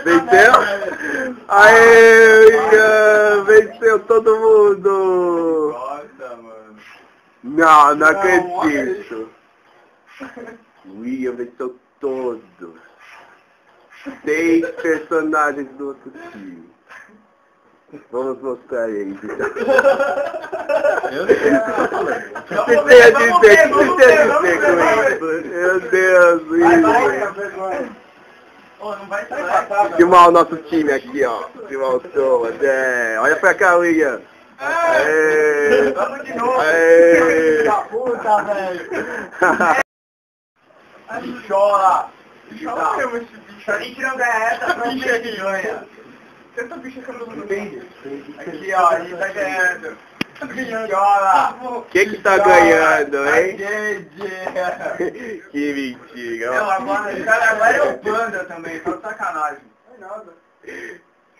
Venceu? Aê, Ian! Venceu todo mundo! Nossa, mano. Não acredito. O Ian venceu todos. 6 personagens do outro time. Vamos mostrar eles. Eu não sei o que você tá falando. O que você tem a dizer? O que você tem a dizer com isso? Meu Deus, Ian. Não vai sair. Filmar o nosso time aqui, ó. Filmar o Thomas. É. Olha pra cá, William. Aê! Vamos de novo. Aê! Puta, velho. Chora. Chora mesmo esse bicho. A gente não ganha essa, não bicho é que ganha. Tenta bicho que eu não entendo. Aqui, ó, a gente tá ganhando. Chora. Quem que tá ganhando, hein? Gente. Que mentira. Não, agora é o Panda também, só de sacanagem. Não é nada.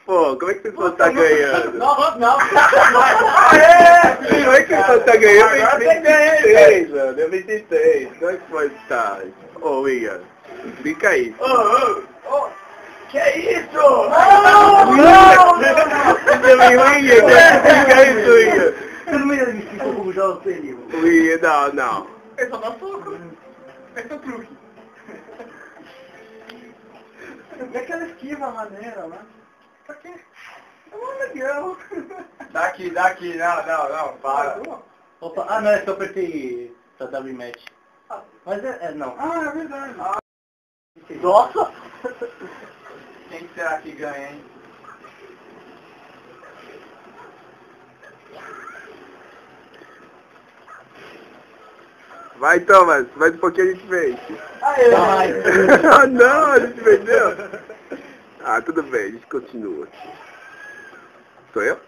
Pô, como é que você pessoa tá ganhando? Não. Aê! Como é que você tá ganhando? Eu venci 3, mano. Eu venci 3. Como é que pode estar? Ô, William, explica aí. Que isso? Você também, William? Como é que explica isso, William? Você não me explica como joga o perigo. William, não. É só dar soco. Esse é o truque. É aquela esquiva maneira, né? Pra quê? É uma legal. Daqui, não, para. Opa, não, é que eu apertei pra dar rematch. Mas não. É verdade. Nossa! Quem será que ganha, hein? Vai, Thomas. Mais um pouquinho a gente vence. Aê! Ah, não, a gente venceu. Ah, tudo bem, a gente continua. Sou eu?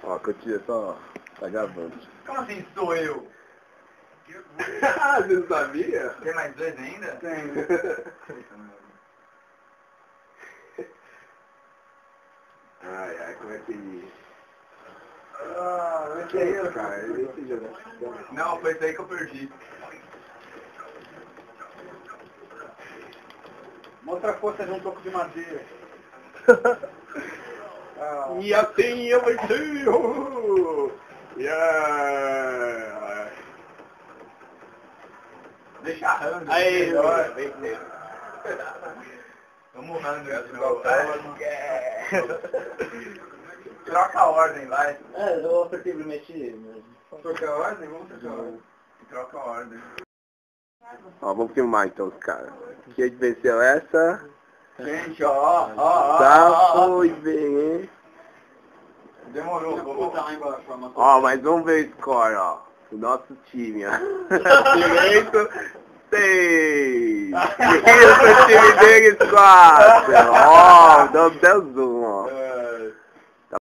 Ó, continua só. Tá gravando. Como assim sou eu? Ah, você não sabia? Tem mais 2 ainda? Tem. Ai, como é que... Que é isso, cara? Esse jogo. Não, foi isso aí que eu perdi. Mostra a força de um toco de madeira. E assim eu venci! Yeah! Deixa a Rando. Aí, melhor. venceu. Vamos Rando de novo. Troca a ordem, vai. Eu apertei o rematch. Troca a ordem? Vamos trocar a ordem. Troca a ordem. Ó, vamos filmar então os caras. Quem venceu essa? Gente, ó. Sapo e bem. Demorou, vou voltar lá embaixo pra mostrar. Ó, mas vamos ver o score, ó. O nosso time, ó. Direito, 6. E o time deles, 4. Ó, deu 10 1, ó.